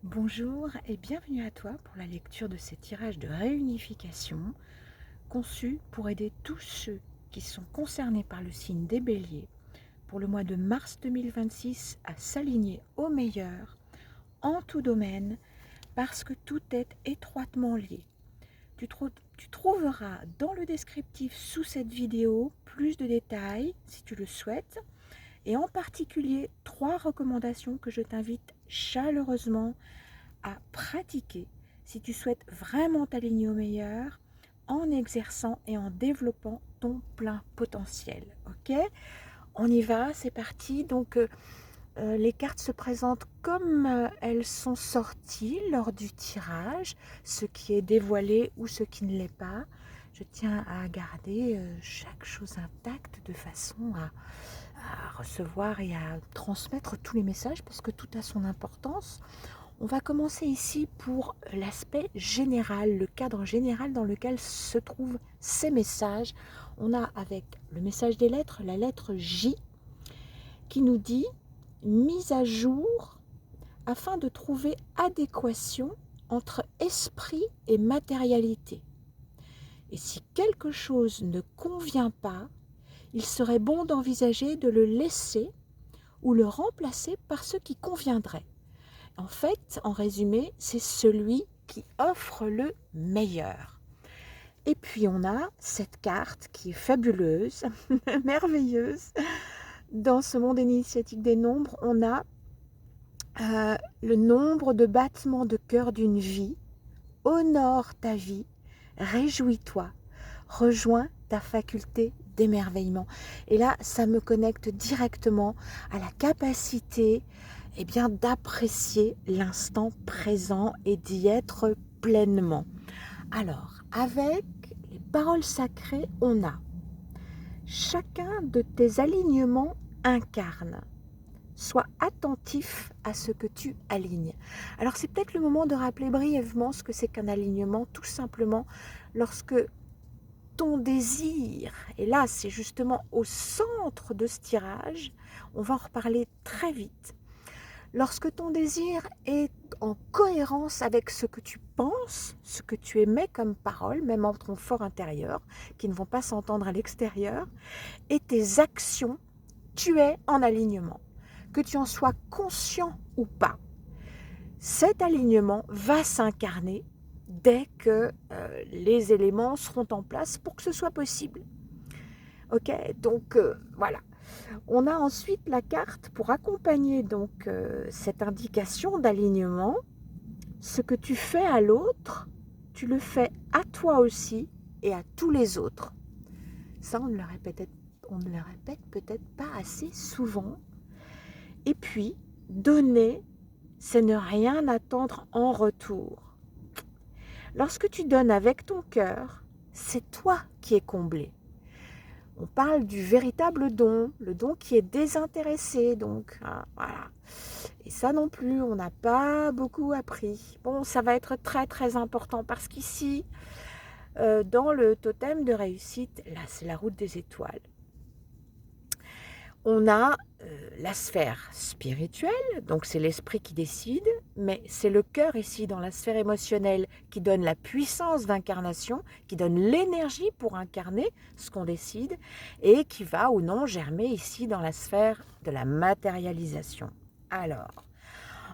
Bonjour et bienvenue à toi pour la lecture de ces tirages de réunification conçus pour aider tous ceux qui sont concernés par le signe des Béliers pour le mois de mars 2026 à s'aligner au meilleur en tout domaine parce que tout est étroitement lié. Tu trouveras dans le descriptif sous cette vidéo plus de détails si tu le souhaites et en particulier 3 recommandations que je t'invite chaleureusement à pratiquer si tu souhaites vraiment t'aligner au meilleur en exerçant et en développant ton plein potentiel. Ok, on y va, c'est parti. Donc les cartes se présentent comme elles sont sorties lors du tirage, ce qui est dévoilé ou ce qui ne l'est pas. Je tiens à garder chaque chose intacte de façon à recevoir et à transmettre tous les messages parce que tout a son importance. On va commencer ici pour l'aspect général, le cadre général dans lequel se trouvent ces messages. On a avec le message des lettres, la lettre J, qui nous dit « mise à jour afin de trouver adéquation entre esprit et matérialité. Et si quelque chose ne convient pas, il serait bon d'envisager de le laisser ou le remplacer par ce qui conviendrait. » En fait, en résumé, c'est celui qui offre le meilleur. Et puis on a cette carte qui est fabuleuse, merveilleuse. Dans ce monde initiatique des nombres, on a le nombre de battements de cœur d'une vie. Honore ta vie, réjouis-toi, rejoins ta faculté d'émerveillement. Et là, ça me connecte directement à la capacité d'apprécier l'instant présent et d'y être pleinement. Alors, avec les paroles sacrées, on a chacun de tes alignements incarne. Sois attentif à ce que tu alignes. Alors, c'est peut-être le moment de rappeler brièvement ce que c'est qu'un alignement, tout simplement lorsque ton désir, et là c'est justement au centre de ce tirage, on va en reparler très vite, lorsque ton désir est en cohérence avec ce que tu penses, ce que tu émets comme parole, même en ton fort intérieur, qui ne vont pas s'entendre à l'extérieur, et tes actions, tu es en alignement. Que tu en sois conscient ou pas, cet alignement va s'incarner dès que les éléments seront en place pour que ce soit possible. Ok, donc voilà. On a ensuite la carte pour accompagner donc cette indication d'alignement. Ce que tu fais à l'autre, tu le fais à toi aussi et à tous les autres. Ça, on ne le répète peut-être pas assez souvent. Et puis, donner, c'est ne rien attendre en retour. Lorsque tu donnes avec ton cœur, c'est toi qui es comblé. On parle du véritable don, le don qui est désintéressé, donc voilà. Et ça non plus, on n'a pas beaucoup appris. Bon, ça va être très très important parce qu'ici, dans le totem de réussite, là c'est la route des étoiles. On a la sphère spirituelle, donc c'est l'esprit qui décide, mais c'est le cœur ici dans la sphère émotionnelle qui donne la puissance d'incarnation, qui donne l'énergie pour incarner ce qu'on décide et qui va ou non germer ici dans la sphère de la matérialisation. Alors,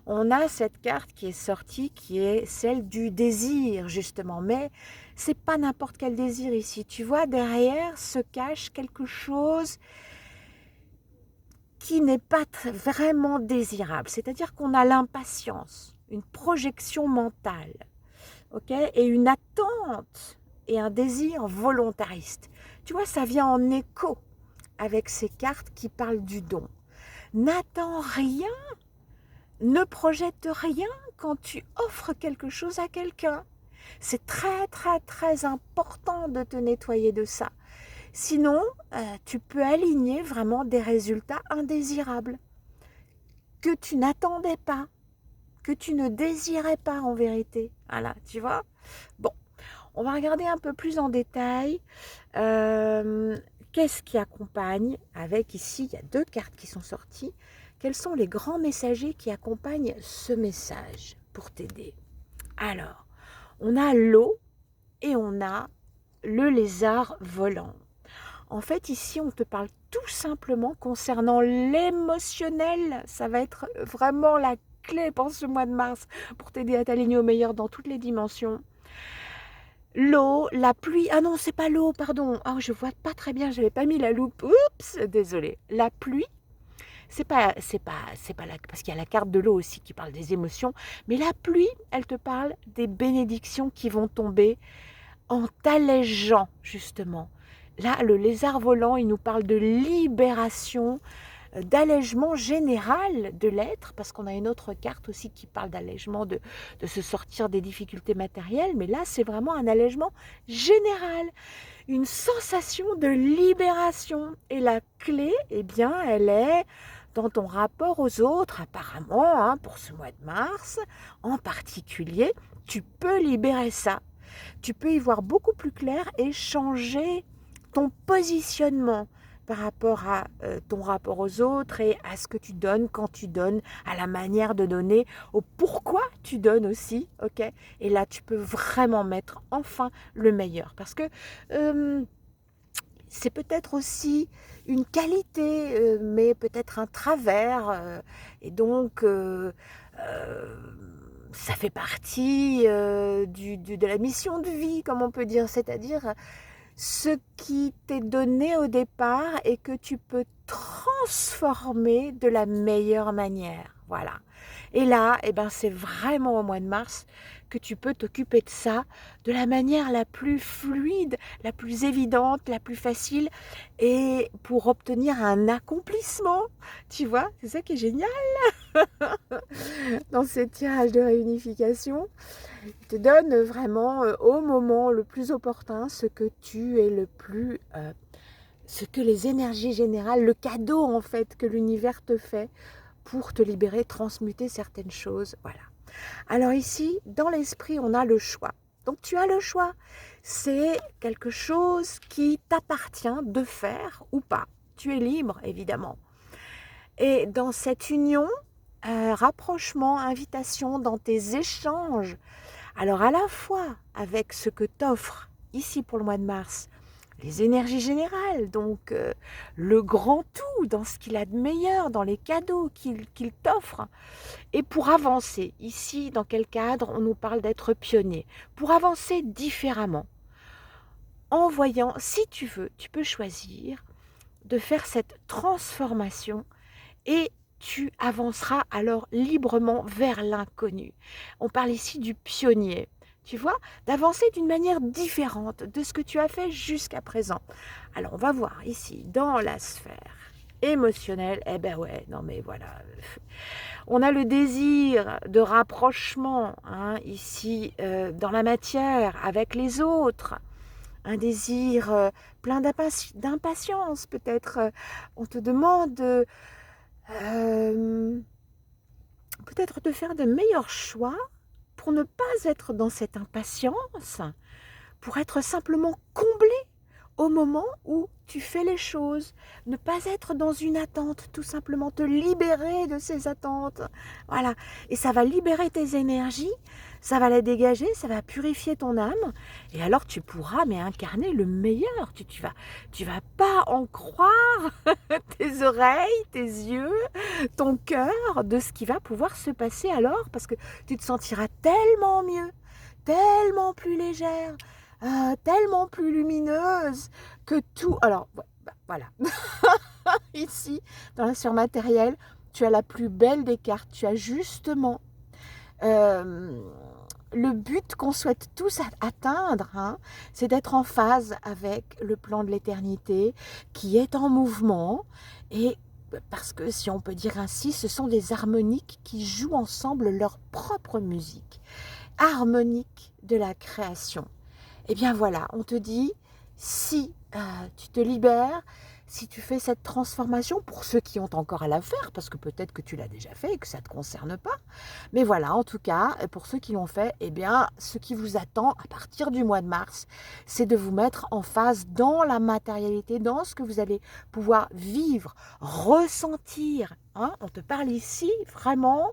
on a cette carte qui est sortie, qui est celle du désir justement, mais c'est pas n'importe quel désir ici. Tu vois, derrière se cache quelque chose qui n'est pas vraiment désirable, c'est-à-dire qu'on a l'impatience, une projection mentale, ok, et une attente et un désir volontariste. Tu vois, ça vient en écho avec ces cartes qui parlent du don. N'attends rien, ne projette rien quand tu offres quelque chose à quelqu'un. C'est très très très important de te nettoyer de ça. Sinon, tu peux aligner vraiment des résultats indésirables que tu n'attendais pas, que tu ne désirais pas en vérité. Voilà, tu vois. Bon, on va regarder un peu plus en détail. Qu'est-ce qui accompagne avec ici, il y a 2 cartes qui sont sorties. Quels sont les grands messagers qui accompagnent ce message? pour t'aider. Alors, on a l'eau et on a le lézard volant. En fait, ici, on te parle tout simplement concernant l'émotionnel. Ça va être vraiment la clé pour ce mois de mars pour t'aider à t'aligner au meilleur dans toutes les dimensions. L'eau, la pluie. Ah non, c'est pas l'eau, pardon. Oh, je vois pas très bien, j'avais pas mis la loupe. Oups, désolée. La pluie, c'est pas la, parce qu'il y a la carte de l'eau aussi qui parle des émotions. Mais la pluie, elle te parle des bénédictions qui vont tomber en t'allégeant, justement. Là, le lézard volant, il nous parle de libération, d'allègement général de l'être, parce qu'on a une autre carte aussi qui parle d'allègement, de se sortir des difficultés matérielles, mais là, c'est vraiment un allègement général, une sensation de libération. Et la clé, eh bien, elle est dans ton rapport aux autres, apparemment, hein, pour ce mois de mars, en particulier, tu peux libérer ça. Tu peux y voir beaucoup plus clair et changer ton positionnement par rapport à ton rapport aux autres et à ce que tu donnes, quand tu donnes, à la manière de donner, au pourquoi tu donnes aussi, ok? Et là, tu peux vraiment mettre enfin le meilleur. Parce que c'est peut-être aussi une qualité, mais peut-être un travers. Et donc, ça fait partie de la mission de vie, comme on peut dire, c'est-à-dire ce qui t'est donné au départ et que tu peux transformer de la meilleure manière. Voilà. Et là, eh ben, c'est vraiment au mois de mars que tu peux t'occuper de ça de la manière la plus fluide, la plus évidente, la plus facile et pour obtenir un accomplissement. Tu vois, c'est ça qui est génial dans ces tirages de réunification. Il te donne vraiment au moment le plus opportun ce que tu es le plus, ce que les énergies générales, le cadeau en fait que l'univers te fait pour te libérer, transmuter certaines choses. Voilà. Alors ici, dans l'esprit, on a le choix. Donc tu as le choix. C'est quelque chose qui t'appartient de faire ou pas. Tu es libre, évidemment. Et dans cette union, rapprochement, invitation, dans tes échanges, alors à la fois avec ce que t'offre ici pour le mois de mars, les énergies générales, donc le grand tout dans ce qu'il a de meilleur, dans les cadeaux qu'il t'offre. Et pour avancer, ici, dans quel cadre on nous parle d'être pionnier? Pour avancer différemment, en voyant, si tu veux, tu peux choisir de faire cette transformation et tu avanceras alors librement vers l'inconnu. On parle ici du pionnier, tu vois, d'avancer d'une manière différente de ce que tu as fait jusqu'à présent. Alors on va voir ici, dans la sphère émotionnelle, eh ben ouais, non mais voilà, on a le désir de rapprochement, hein, ici, dans la matière, avec les autres, un désir plein d'impatience peut-être, on te demande peut-être de faire de meilleurs choix pour ne pas être dans cette impatience, pour être simplement comblé au moment où tu fais les choses, ne pas être dans une attente, tout simplement te libérer de ces attentes. Voilà, et ça va libérer tes énergies, ça va les dégager, ça va purifier ton âme, et alors tu pourras mais incarner le meilleur. Tu vas pas en croire tes oreilles, tes yeux, ton cœur de ce qui va pouvoir se passer alors, parce que tu te sentiras tellement mieux, tellement plus légère, tellement plus lumineuse que tout. Alors, voilà. Ici, dans la sphère matérielle, tu as la plus belle des cartes. Tu as justement le but qu'on souhaite tous atteindre, hein, c'est d'être en phase avec le plan de l'éternité qui est en mouvement. Et parce que, si on peut dire ainsi, ce sont des harmoniques qui jouent ensemble leur propre musique. Harmonique de la création. Eh bien voilà, on te dit, si tu te libères, si tu fais cette transformation, pour ceux qui ont encore à la faire, parce que peut-être que tu l'as déjà fait et que ça ne te concerne pas, mais voilà, en tout cas, pour ceux qui l'ont fait, eh bien, ce qui vous attend à partir du mois de mars, c'est de vous mettre en phase dans la matérialité, dans ce que vous allez pouvoir vivre, ressentir. Hein, on te parle ici vraiment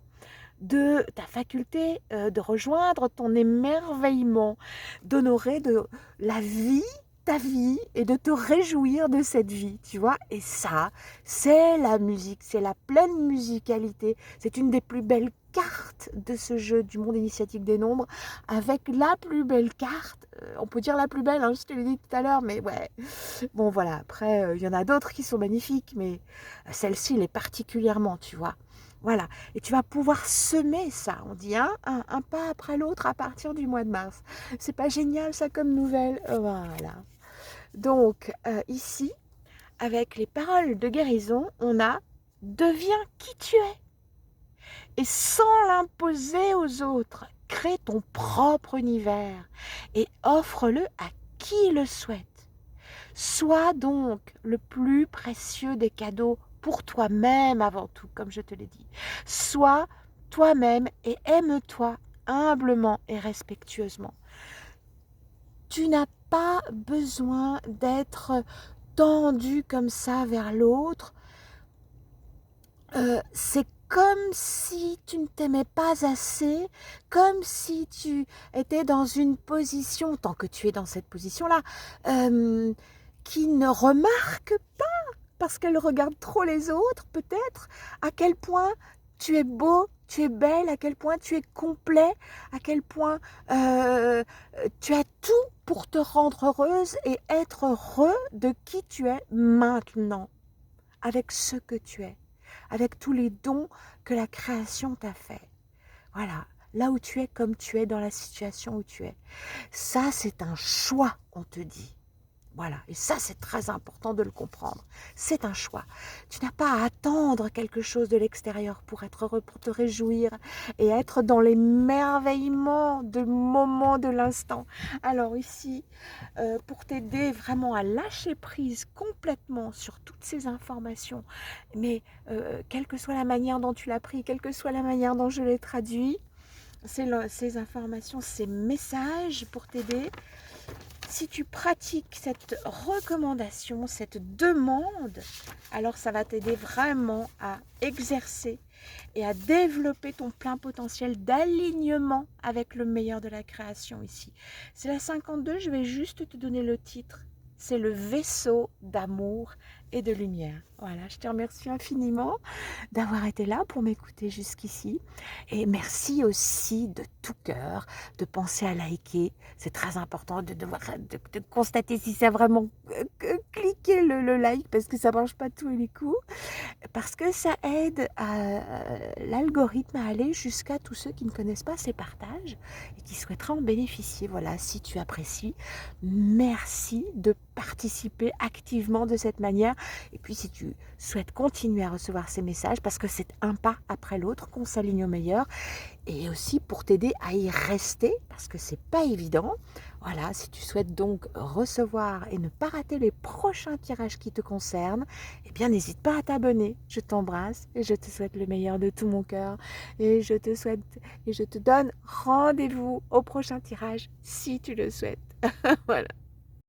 de ta faculté de rejoindre ton émerveillement, d'honorer de la vie, ta vie, et de te réjouir de cette vie, tu vois. Et ça, c'est la musique, c'est la pleine musicalité. C'est une des plus belles cartes de ce jeu du monde initiatique des nombres, avec la plus belle carte, on peut dire la plus belle, hein, je te l'ai dit tout à l'heure, mais ouais, bon voilà, après il y en a d'autres qui sont magnifiques, mais celle-ci elle est particulièrement, tu vois. Voilà, et tu vas pouvoir semer ça, on dit un pas après l'autre à partir du mois de mars. C'est pas génial ça comme nouvelle? Voilà. Donc ici, avec les paroles de guérison, on a deviens qui tu es. Et sans l'imposer aux autres, crée ton propre univers et offre-le à qui le souhaite. Sois donc le plus précieux des cadeaux pour toi-même avant tout, comme je te l'ai dit. Sois toi-même et aime-toi humblement et respectueusement. Tu n'as pas besoin d'être tendu comme ça vers l'autre. C'est comme si tu ne t'aimais pas assez, comme si tu étais dans une position, tant que tu es dans cette position-là, qui ne remarque pas, parce qu'elle regarde trop les autres peut-être, à quel point tu es beau, tu es belle, à quel point tu es complet, à quel point tu as tout pour te rendre heureuse et être heureux de qui tu es maintenant, avec ce que tu es, avec tous les dons que la création t'a fait. Voilà, là où tu es, comme tu es, dans la situation où tu es. Ça, c'est un choix, on te dit. Voilà, et ça c'est très important de le comprendre. C'est un choix. Tu n'as pas à attendre quelque chose de l'extérieur pour être heureux, pour te réjouir et être dans l'émerveillement du moment de l'instant. Alors ici, pour t'aider vraiment à lâcher prise complètement sur toutes ces informations, mais quelle que soit la manière dont tu l'as pris, quelle que soit la manière dont je l'ai traduit, ces informations, ces messages pour t'aider. Si tu pratiques cette recommandation, cette demande, alors ça va t'aider vraiment à exercer et à développer ton plein potentiel d'alignement avec le meilleur de la création ici. C'est la 52, je vais juste te donner le titre. C'est le vaisseau d'amour et de lumière. Voilà, je te remercie infiniment d'avoir été là pour m'écouter jusqu'ici. Et merci aussi de tout cœur de penser à liker. C'est très important de constater si ça a vraiment cliqué le like, parce que ça ne marche pas tous les coups. Parce que ça aide l'algorithme à aller jusqu'à tous ceux qui ne connaissent pas ces partages et qui souhaiteraient en bénéficier. Voilà, si tu apprécies, merci de participer activement de cette manière. Et puis si tu souhaites continuer à recevoir ces messages, parce que c'est un pas après l'autre qu'on s'aligne au meilleur, et aussi pour t'aider à y rester, parce que c'est pas évident. Voilà, si tu souhaites donc recevoir et ne pas rater les prochains tirages qui te concernent, eh bien n'hésite pas à t'abonner. Je t'embrasse et je te souhaite le meilleur de tout mon cœur. Et je te donne rendez-vous au prochain tirage si tu le souhaites. Voilà.